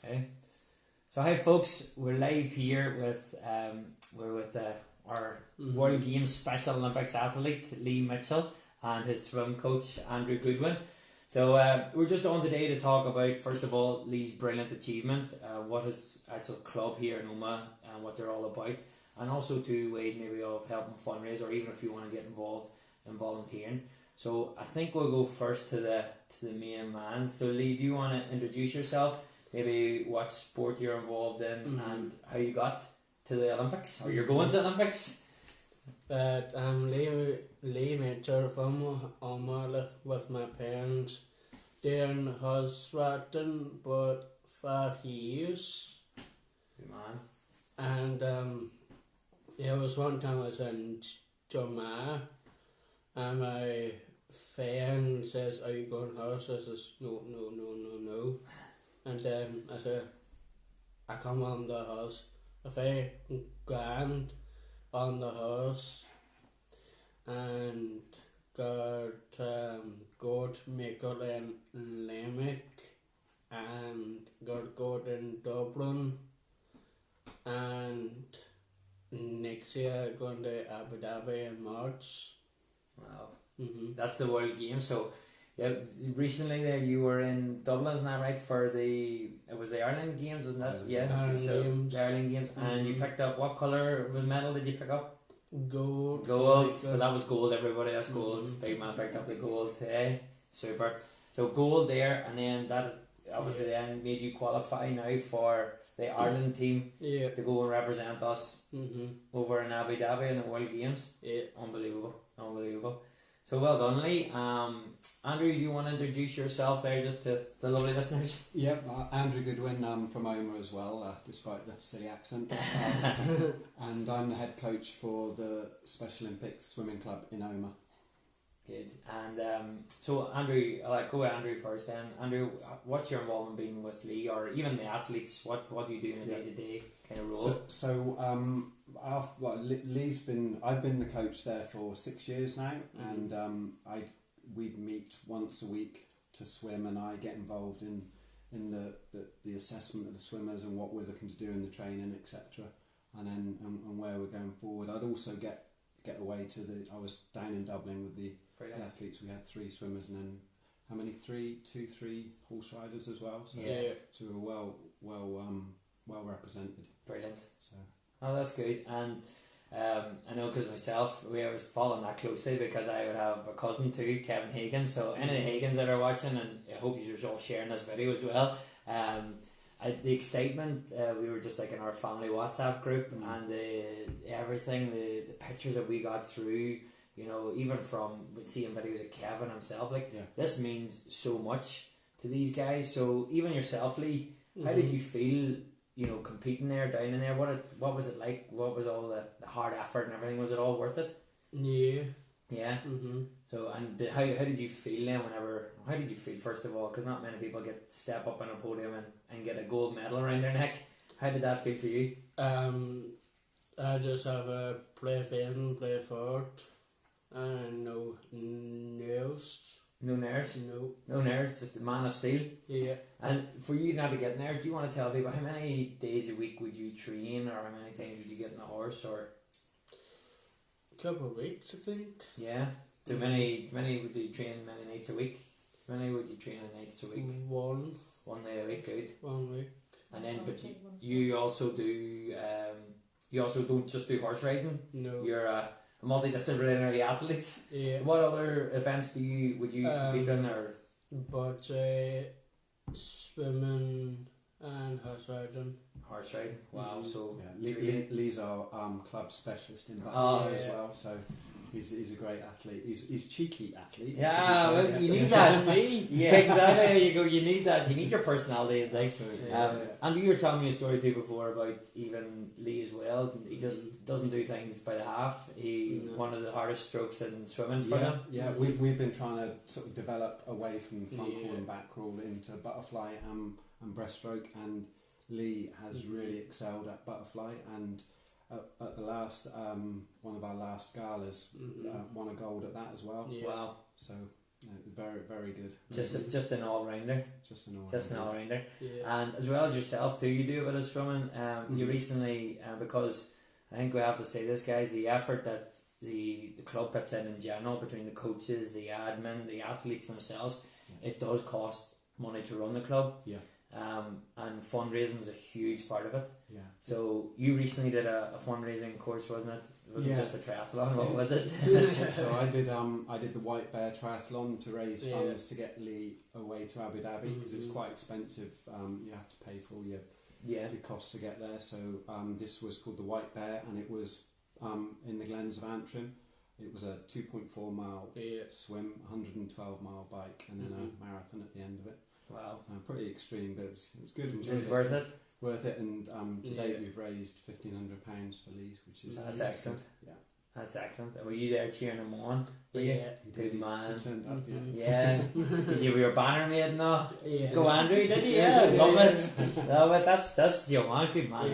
Okay. So hi folks, we're live here with our World Games Special Olympics athlete Lee Mitchell and his swim coach Andrew Goodwin. So we're just on today to talk about, first of all, Lee's brilliant achievement, what his actual club here in Omagh and what they're all about, and also two ways maybe of helping fundraise, or even if you want to get involved in volunteering. So I think we'll go first to the main man. So Lee, do you want to introduce yourself? Maybe what sport you're involved in and how you got to the Olympics, or you're going to the Olympics? I'm Lee Mitchell from Omagh with my parents. They're in Hoswatton but 5 years. Good man. And there was one time I was in Jamaica and my friend says, "Are you going horse?" I says, no. And then I said, I come on the horse, a very grand on the horse, and got gold medal in Limerick, and got gold in Dublin, and next year going to Abu Dhabi in March. Wow. That's the World Games. So yeah, recently there you were in Dublin, isn't that right? For it was the Ireland Games, wasn't it? Yeah. Games. The Ireland Games, and you picked up, what colour of medal did you pick up? Gold. So that was gold, everybody. That's gold. Big man picked up the gold today. Super. So gold there, and then that obviously then made you qualify now for the Ireland team to go and represent us over in Abu Dhabi in the World Games. Yeah. Unbelievable. So well done, Lee. Andrew, do you want to introduce yourself there just to the lovely listeners? Yep, Andrew Goodwin, from Omagh as well, despite the silly accent. And I'm the head coach for the Special Olympics Swimming Club in Omagh. Good. And so Andrew, I'll go with Andrew first then. Andrew, what's your involvement been with Lee, or even the athletes? What do you do in a day-to-day kind of role? Lee's been, I've been the coach there for 6 years now, and we meet once a week to swim, and I get involved in the assessment of the swimmers and what we're looking to do in the training, etc., and where we're going forward. I'd also get away to I was down in Dublin with the athletes. We had 3 swimmers, and then how many? 3 horse riders as well. So we were well represented. Brilliant. So. Oh, that's good. And I know because myself, we was following that closely because I would have a cousin too, Kevin Hagan. So any of the Hagans that are watching, and I hope you're all sharing this video as well. The excitement, we were just like in our family WhatsApp group, and everything, the pictures that we got through, you know, even from seeing videos of Kevin himself, this means so much to these guys. So even yourself, Lee, how did you feel, you know, competing there, down in there? What was it like? What was all the hard effort and everything? Was it all worth it? Yeah. So, and how did you feel then how did you feel first of all? Because not many people get to step up on a podium and get a gold medal around their neck. How did that feel for you? I just have a play thin, play forward, and no nerves. No nerves? No nerves, just a man of steel? Yeah. And for you not to get nerves, do you want to tell people how many days a week would you train, or how many times would you get in a horse, or? Couple of weeks, I think. Yeah. So many would you train many nights a week? How many would you train nights a week? One night a week, good. 1 week. And then, but you also do. You also don't just do horse riding. No. You're a multidisciplinary athlete. Yeah. What other events would you compete in, or? But swimming and horse riding. Horse riding. Wow. So Lee's our club specialist in that as well. So he's a great athlete. He's a cheeky athlete. Yeah, well, you need that. Yeah, exactly. There you go. You need that. You need your personality, I think. Absolutely. And you were telling me a story too before about even Lee as well. He just doesn't do things by the half. One of the hardest strokes in swimming for him. Yeah, we've been trying to sort of develop away from front crawl and back crawl into butterfly and breaststroke, and Lee has really excelled at butterfly, and at the last one of our last galas won a gold at that as well. Wow. So very, very good. Just an all rounder. Just an all. Just an all rounder. Yeah. And as well as yourself too, you do a bit of swimming. You recently, because I think we have to say this, guys, the effort that the club puts in general, between the coaches, the admin, the athletes themselves, it does cost money to run the club. Yeah. And fundraising is a huge part of it. Yeah. So you recently did a fundraising course, wasn't it? It wasn't Yeah. just a triathlon. What was it? So I did the White Bear Triathlon to raise Yeah. funds to get Lee away to Abu Dhabi because it's Mhm. quite expensive. You have to pay for your Yeah. costs to get there. So this was called the White Bear, and it was in the Glens of Antrim. It was a 2.4 mile Yeah. swim, 112 mile bike, and then Mhm. a marathon at the end of it. Wow. Pretty extreme, but it was good. It Enjoyed was worth it. Worth it, and to date Yeah. we've raised £1,500 for Lee's, which is That's excellent. Yeah, That's excellent. Were you there cheering them on? Were you? Yeah. he Good he man. turned up, yeah. Mhm. Yeah. Did you have your banner made now? Yeah. Go Andrew, did you? Yeah, love it. Love it. That's your man, good man.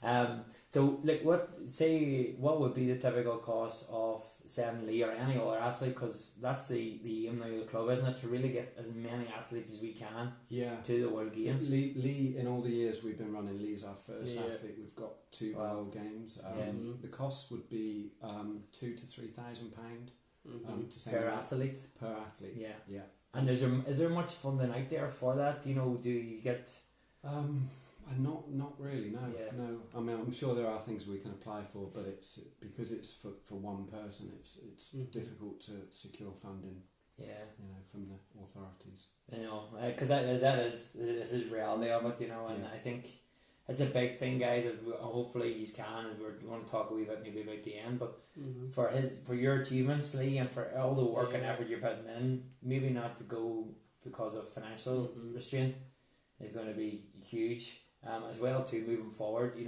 Yeah. So like what would be the typical cost of sending Lee or any other athlete, because that's the aim now of the club, isn't it, to really get as many athletes as we can Yeah. to the World Games. Lee, in all the years we've been running, Lee's our first Yeah. athlete. We've got 2 Wow. World Games. Yeah. The cost would be £2,000 to £3,000 Mhm. to send Per Lee- athlete. per athlete. Yeah. Yeah. And is there much funding out there for that? Do you get Not really. No. Yeah. No. I mean, I'm sure there are things we can apply for, but it's because it's for one person. It's Mhm. difficult to secure funding. yeah. From the authorities. Because that is reality of it, and Yeah. I think it's a big thing, guys. Hopefully you can, and we're going to talk a wee bit maybe about the end, but Mhm. for your achievements, Lee, and for all the work and Yeah. effort you're putting in, maybe not to go because of financial Mhm. restraint is going to be huge. As well too, moving forward, we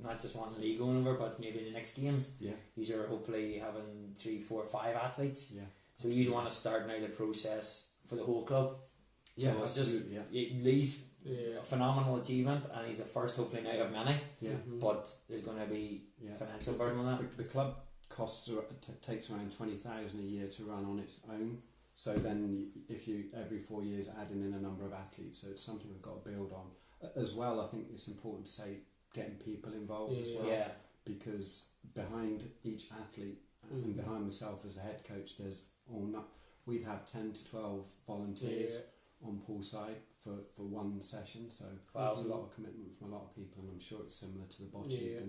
not just want Lee going over, but maybe the next games, Yeah. you are hopefully having 3, 4, 5 athletes. Yeah. So you want to start now the process for the whole club. Yeah. So it's just Absolutely, yeah. Lee's Yeah. a phenomenal achievement, and he's the first, hopefully now, of many. Yeah. Mhm. But there's going to be Yeah. financial burden on that. The club takes around 20,000 a year to run on its own. So then, if you every 4 years adding in a number of athletes, so it's something we've got to build on. As well, I think it's important to say getting people involved as well, Yeah, because behind each athlete and Mhm. behind myself as a head coach, we'd have 10 to 12 volunteers Yeah. on poolside for one session. So Wow. it's a lot of commitment from a lot of people, and I'm sure it's similar to the bocce Yeah.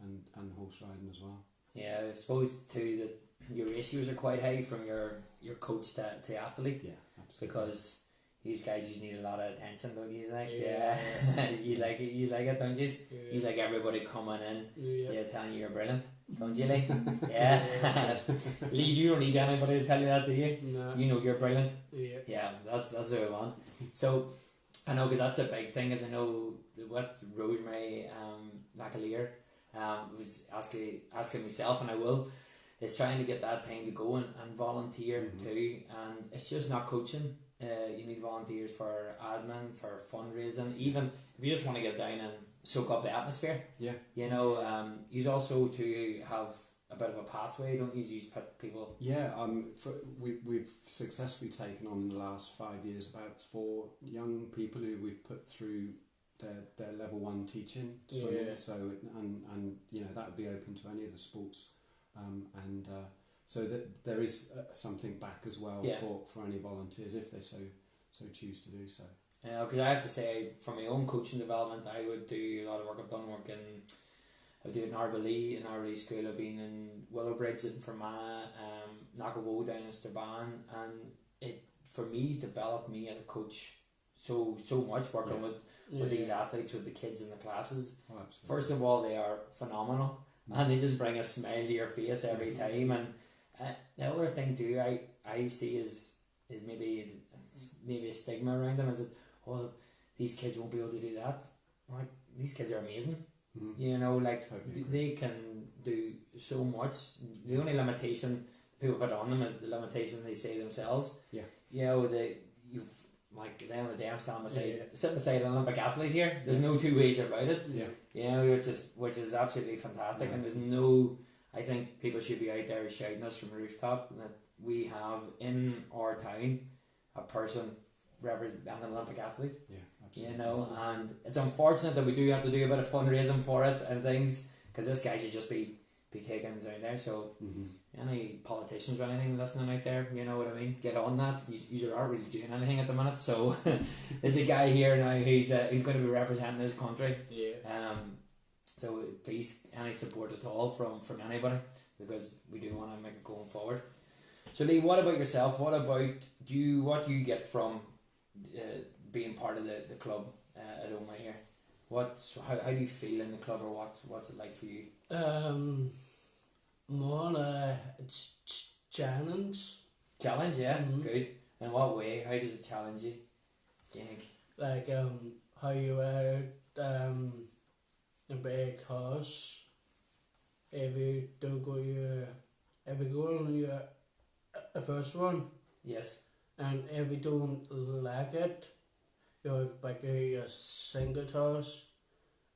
and horse riding as well. yeah. I suppose too that your ratios are quite high from your coach to athlete, Yeah, absolutely. because these guys just need a lot of attention, don't you? Like, Yeah. you like it, don't you? You like everybody coming in, Yeah. telling you you're brilliant, don't you, Lee? Yeah. Lee, you don't need anybody to tell you that, do you? No. You know you're brilliant. Yeah. Yeah, that's what I want. So, I know, because that's a big thing, as I know with Rosemary McAleer, was asking myself, and I will, is trying to get that time to go and volunteer Mhm. too, and it's just not coaching. You need volunteers for admin, for fundraising, even if you just want to get down and soak up the atmosphere. Yeah. You also to have a bit of a pathway, don't you? You put people. Yeah, we've successfully taken on in the last 5 years about 4 young people who we've put through their level 1 teaching swimming. Yeah. So and that would be open to any of the sports, so that there is something back as well Yeah. for any volunteers if they so choose to do so. Because I have to say, for my own coaching development, I would do a lot of work. I've done work I do it in Arborlee School. I've been in Willowbridge in Fermanagh, Knockawoe down in Strabane, and it for me developed me as a coach so much, working Yeah. with these athletes, with the kids in the classes. Oh, absolutely. First of all, they are phenomenal, and they just bring a smile to your face every time. And the other thing too, I see is maybe a stigma around them, is that, oh, these kids won't be able to do that. Like, these kids are amazing. Mhm. Totally. They can do so much. The only limitation people put on them is the limitation they say themselves. Yeah. Then the day I'm Yeah. sitting beside an Olympic athlete here. There's no two ways about it. Yeah. Which is absolutely fantastic. Yeah. And there's no. I think people should be out there shouting us from the rooftop that we have in our town a person representing an Olympic athlete. Yeah, absolutely. You know, and it's unfortunate that we do have to do a bit of fundraising for it and things, because this guy should just be taken down there. So any politicians or anything listening out there, you know what I mean, get on that. You aren't really doing anything at the minute, so there's a guy here now who's going to be representing his country. So please, any support at all from anybody, because we do want to make it going forward. So Lee, what about yourself? What about what do you get from being part of the club at Oma here? How do you feel in the club, or what's it like for you? More challenge. Challenge, yeah, good. In what way? How does it challenge you? Do you think? Like how you are a big horse. If you don't go on your first one, Yes. and if you don't like it, you back to your single horse,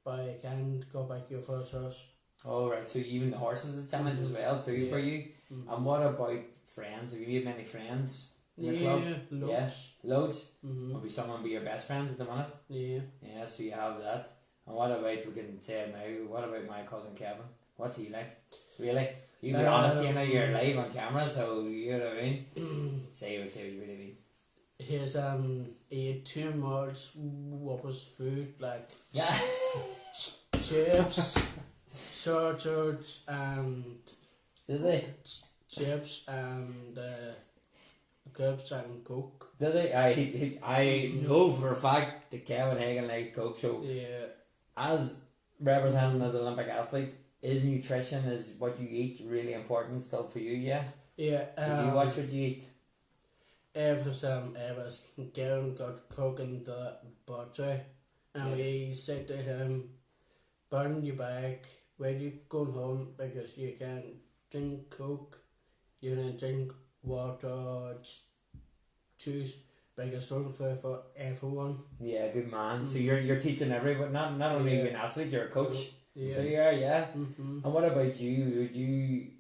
but you can't go back to your first horse. All right. So even the horse is a challenge as well too for you. And what about friends? Have you made many friends in the club? Loads. Yeah, loads. Will be someone be your best friends at the minute? Yeah. Yeah. So you have that. And what about, we can say it now, what about my cousin Kevin? What's he like? Really? You be honest, you know, you're live on camera, so you know what I mean? Say what you really mean. He's ate too much what was food, like Yeah. chips, sausage, and Did they? chips and cups and coke. Did they? I know for a fact that Kevin Hagan likes Coke, so Yeah. as representing as an Olympic athlete, is nutrition, is what you eat really important still for you, yeah? Yeah. Do you watch what you eat? Ever Garen got coke in the butter, and we said to him, "Burn your back when you go home, because you can drink coke, you can drink water, juice, because it's only for everyone." Yeah, good man. So you're teaching everybody, not only Yeah. an athlete, you're a coach. Yeah. So you are, yeah. Mm-hmm. And what about you?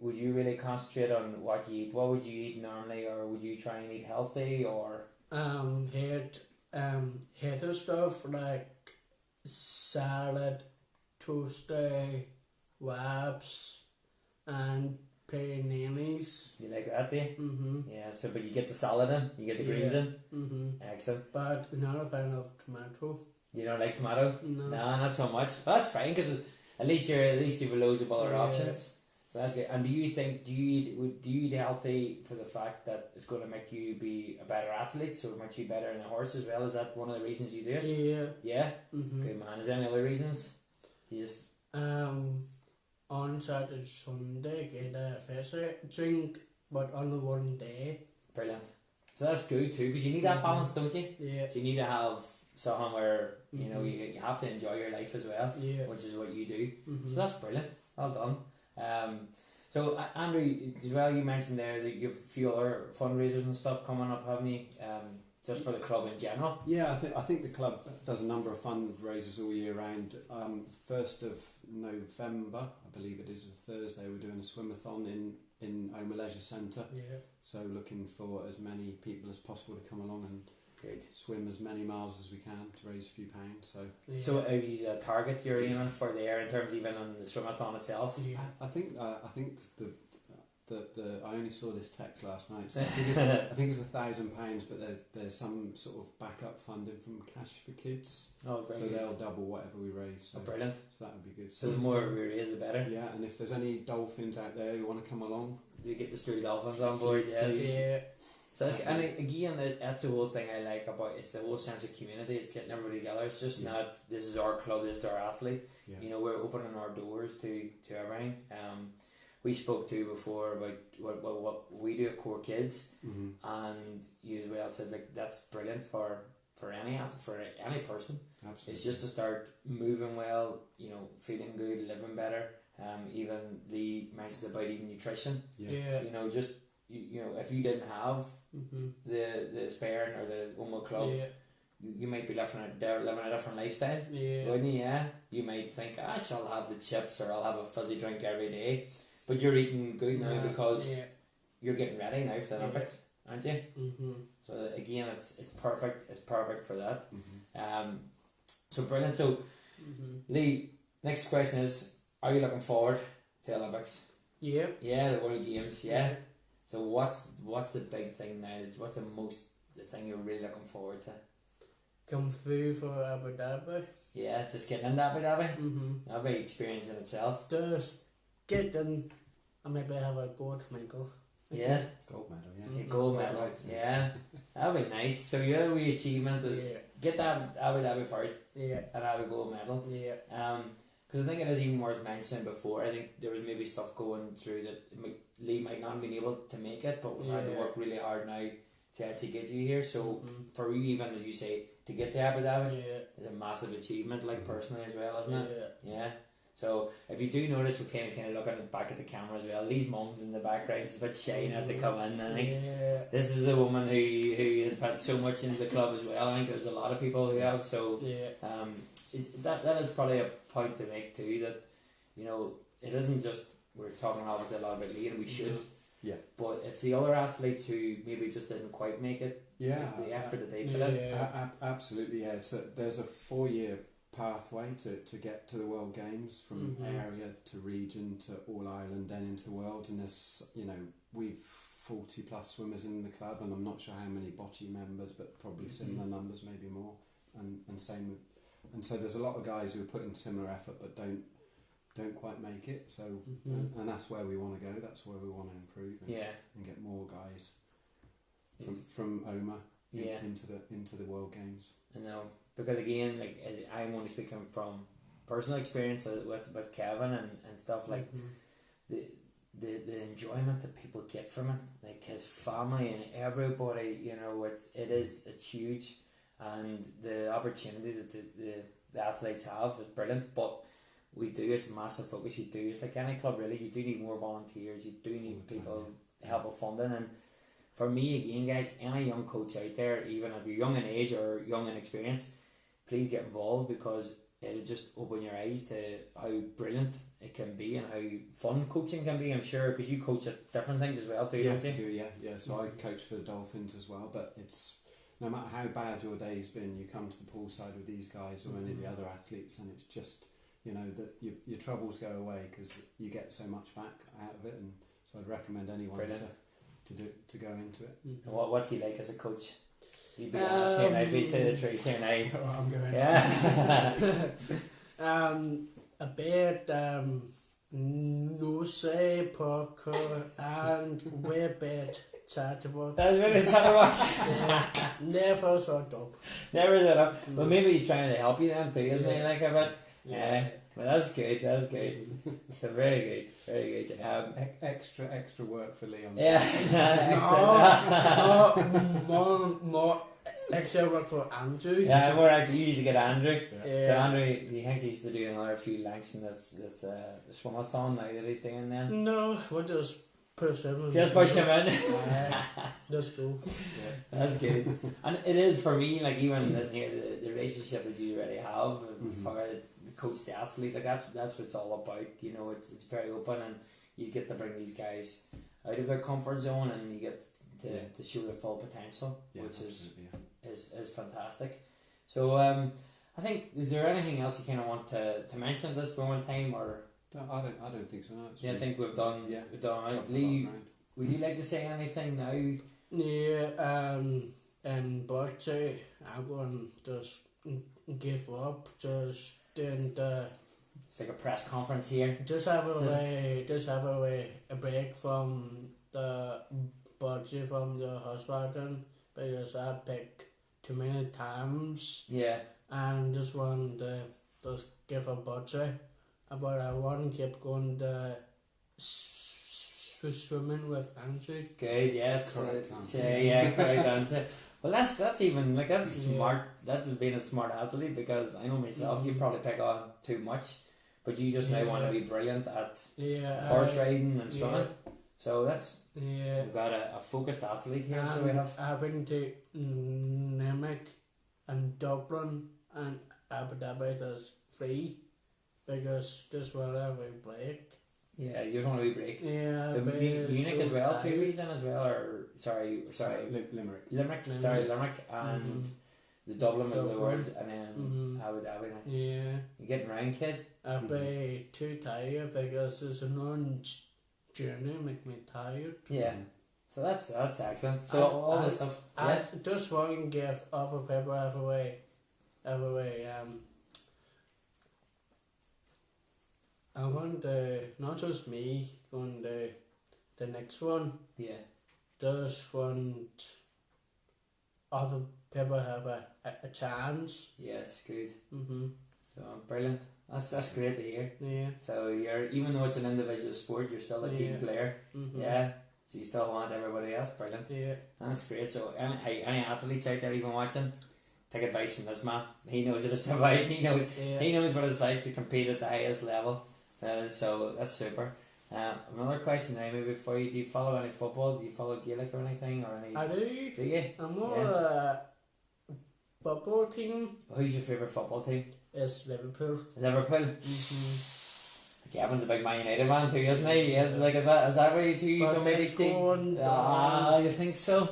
Would you really concentrate on what you eat? What would you eat normally, or would you try and eat healthy, or? Healthy stuff like salad, toasty, wraps, and paninis. You like that, do you? Mm-hmm. Yeah. So, but you get the salad in, you get the greens in. Mm-hmm. Excellent. But not a fan of tomato. You don't like tomato? No. No, not so much. Well, that's fine, because at least you've loads of other options. So that's good. And do you eat healthy for the fact that it's going to make you be a better athlete, so it makes you better in a horse as well? Is that one of the reasons you do it? Yeah. Yeah. Mm-hmm. Good man. Is there any other reasons? You just On Saturday, Sunday, get a fish drink, but only one day. brilliant. So that's good too, because you need that balance, don't you? Yeah. So you need to have something where you know you have to enjoy your life as well, Yeah. which is what you do. Mm-hmm. So that's brilliant. Well done. So Andrew, as well, you mentioned there that you have a few other fundraisers and stuff coming up, haven't you? Just for the club in general. Yeah, I think the club does a number of fundraisers all year round. 1st of November, I believe it is a Thursday, we're doing a swimathon in Oma Leisure Centre. Yeah. So looking for as many people as possible to come along and Good. swim as many miles as we can to raise a few pounds. So Yeah. So is a target you're aiming for there in terms even on the swimathon itself? Yeah. I think the I only saw this text last night. So I think it's £1,000, but there's some sort of backup funding from Cash for Kids. Oh, very So good. they'll double whatever we raise. So, Oh, brilliant. so that would be good. So the more we raise, the better. Yeah, and if there's any dolphins out there who want to come along, You get the Street Dolphins on board, yes. Yeah. So that's, and again, that's the whole thing I like about it's the whole sense of community. It's getting everybody together. It's just not this is our club, this is our athlete. yeah, You know, we're opening our doors to everything. We spoke to before about what we do at Core Kids, and you as well said like that's brilliant for any athlete, for any person. absolutely. It's just to start moving well, you know, feeling good, living better. Even the mentions about even nutrition. Yeah. You know, just you know, if you didn't have Mm-hmm. the Spain or the Oma Club, Yeah. you might be living a different lifestyle. Yeah. Wouldn't you? Yeah. You might think, I shall have the chips or I'll have a fizzy drink every day. But you're eating good now because Yeah. you're getting ready now for the Olympics, aren't you? Mm-hmm. So again, it's perfect. It's perfect for that. Mm-hmm. So brilliant. So Mm-hmm. Lee, next question is: are you looking forward to the Olympics? Yeah. Yeah, the World Games. Yeah. So what's the big thing now? What's the thing you're really looking forward to? Come through for Abu Dhabi. Yeah, just getting into Abu Dhabi. Mm-hmm. That'll be an experience in itself. Just get in and maybe have a go at Michael. Yeah, Gold medal, yeah. a gold medal. Yeah, that'll be nice. So your wee achievement is get that Abu Dhabi first Yeah. and have a gold medal. Yeah. Because I think it is even worth mentioning before. I think there was maybe stuff going through that Lee might not have been able to make it, but we've had to work really hard now to actually get you here. So for you, even as you say, to get to Abu Dhabi is a massive achievement, like personally as well, isn't it? Yeah. So if you do notice, we're kind of looking back at the camera as well. Lee's mum's in the background. She's a bit shy not to come in. I think this is the woman who has put so much into the club as well. I think there's a lot of people who have. So that is probably a point to make too. That it isn't just we're talking obviously a lot about Lee, and we should. Yeah. But it's the other athletes who maybe just didn't quite make it. Yeah. The effort that they put in. Absolutely, yeah. So there's a 4-year pathway to get to the World Games from area to region to All Ireland, then into the World. And there's, we've 40 plus swimmers in the club, and I'm not sure how many bocce members, but probably similar numbers, maybe more. And same with, and so there's a lot of guys who are putting similar effort but don't quite make it. So and that's where we want to go. That's where we want to improve. And get more guys from OMA into the World Games. I know, because again, like I'm only speaking from personal experience with Kevin and stuff, like the enjoyment that people get from it, like his family and everybody, it's huge, and the opportunities that the athletes have is brilliant. But it's massive focus. It's like any club really. You do need more volunteers. You do need people help with funding. And for me, again, guys, any young coach out there, even if you're young in age or young in experience, please get involved, because it'll just open your eyes to how brilliant it can be and how fun coaching can be. I'm sure, because you coach at different things as well too, don't you? I do, yeah. So I coach for the Dolphins as well, but it's no matter how bad your day's been, you come to the poolside with these guys or any of the other athletes, and it's just that your troubles go away because you get so much back out of it. And so I'd recommend anyone to go into it. And what's he like as a coach? You'd be honest here now, be say the truth here now. I'm going. Yeah. A bit no say parkour and way bit chatterbox. That's really chatterbox. Never sort up. Never did up. Well, maybe he's trying to help you then too, isn't he? Like a bit. Yeah. Well, that's good. So very good. Extra work for Leon. Yeah. More extra work for Andrew. Yeah, more actually. You usually get Andrew. Yeah. So Andrew, do you think he's to do another few lengths in this swimathon now that he's doing then? No, we'll just push him in. Just push him in. Let's go. That's good. And it is for me, like even the relationship that you already have for the coach to athlete, like that's what it's all about. It's very open, and you get to bring these guys out of their comfort zone, and you get to show their full potential, which is fantastic. So I think, is there anything else you kind of want to mention at this moment in time, or? No, I don't think so. No, I think we've done. Yeah, we've done right. Lee, would you like to say anything now? Yeah, and Bocce, I'm going to just give up, just doing the. It's like a press conference here. Just have a break from the Bocce, from the hospital, because I picked too many times. Yeah. And just want to just give a Bocce. But I want to keep going the swimming with Andrew. Good, yes. Correct answer. Correct answer. Well, that's even, like, that's smart. That's being a smart athlete, because I know myself, you probably pick on too much, but you just now want to be brilliant at horse riding and swimming. So that's, we've got a focused athlete here, so we have. I've been to Nimick and Dublin and Abu Dhabi, that's free, because this will have a break. Yeah, you just want a wee break. Yeah, So but Munich so as well, 2 tired. weeks in as well, or sorry, Limerick. Limerick, sorry, Limerick, and the Dublin was the Dublin. word, and then Mhm. Abu Dhabi. Now. Yeah, You getting round, kid? I'd be too tired because it's a long journey, make me tired. Yeah. So that's excellent. So And- all and this stuff. I Yeah. just want to give other people everywhere. I want not just me going the next one. Yeah. Just want other people have a chance. Yes. Good. Mhm. So brilliant. That's great to hear. Yeah. So you're, even though it's an individual sport, you're still a team Yeah. player. Mhm. Yeah. So you still want everybody else. Brilliant. Yeah. That's great. So any athletes out there even watching, take advice from this man. He knows what it's about. He Yeah. knows what it's like to compete at the highest level. So that's super. Another question now, maybe for you: do you follow any football? Do you follow Gaelic or anything, or any? I do. Do you? I'm more Yeah. football team Who's your favourite football team? is Liverpool. Liverpool. Mhm. Kevin's a big Man United man too, isn't he? Yes, like is that what you two But don't maybe it's see? going You think so?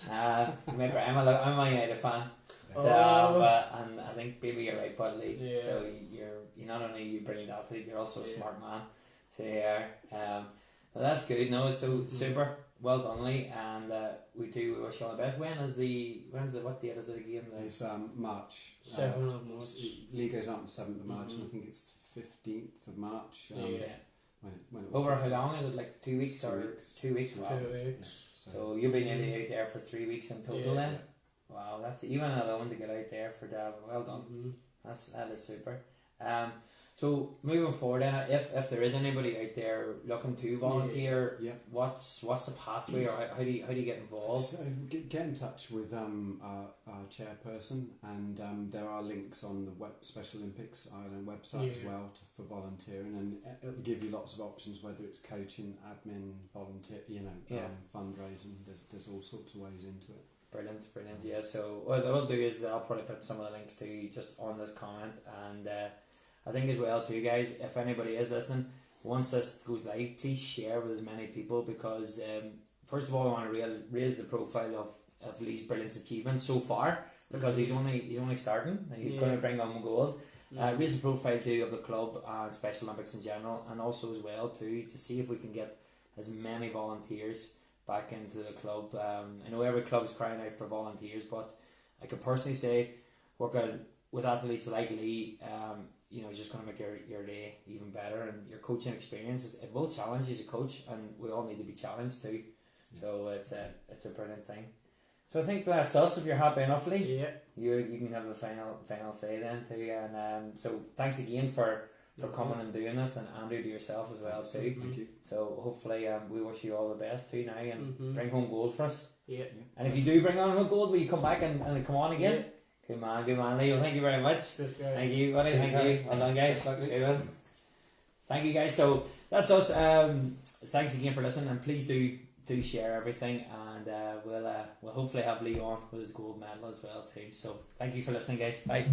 Maybe I'm a Man United fan. So, Oh. and I think maybe you're right, Budley. Yeah. So you're not only a brilliant athlete, you're also a Yeah. smart man. So yeah, well, that's good. No, it's so super. Well done, Lee, and we wish you all the best. When's what date is it again? It's March. 7th of March. League goes up on 7th of March, and I Mhm. think it's 15th of March. Yeah. When it Over kicks how off. long is it? Like 2 weeks 2 or weeks. 2 weeks? Wow. 2 weeks. So you'll be nearly out there for 3 weeks in total Yeah. then. Wow, that's even alone to get out there for that. Well done. Mhm. That is super. So moving forward, then, if there is anybody out there looking to volunteer, Yeah. what's the pathway, or how do you get involved? So get in touch with our chairperson, and there are links on the Special Olympics Ireland website as Yeah. well for volunteering, and it'll give you lots of options, whether it's coaching, admin, volunteer, Yeah. fundraising. There's all sorts of ways into it. Brilliant. Yeah. So what I'll do is I'll probably put some of the links to just on this comment, and I think as well too, guys, if anybody is listening, once this goes live, please share with as many people, because first of all, I want to raise the profile of Lee's brilliant achievements so far, because he's only starting. He's going to bring home gold. Raise the profile too of the club and Special Olympics in general, and also as well too to see if we can get as many volunteers back into the club. I know every club's crying out for volunteers, but I can personally say working with athletes like Lee, it's just going to make your day even better, and your coaching experience it will challenge you as a coach, and we all need to be challenged too. So it's a brilliant thing. So I think that's us. If you're happy enough, Lee, Yeah. you can have the final say then too. And so thanks again for coming and doing this, and Andrew, to yourself as well too. Thank you. So hopefully we wish you all the best too now, and Mhm. bring home gold for us. Yeah. And if you do bring home gold, will you come back and come on again? Yeah. Good man, Lee. Well, thank you very much. Just go. Thank you, buddy. Thank you. Well done, guys. Thank you. Good one. Thank you, guys. So that's us. Thanks again for listening, and please do share everything, and we'll hopefully have Lee on with his gold medal as well too. So thank you for listening, guys. Bye.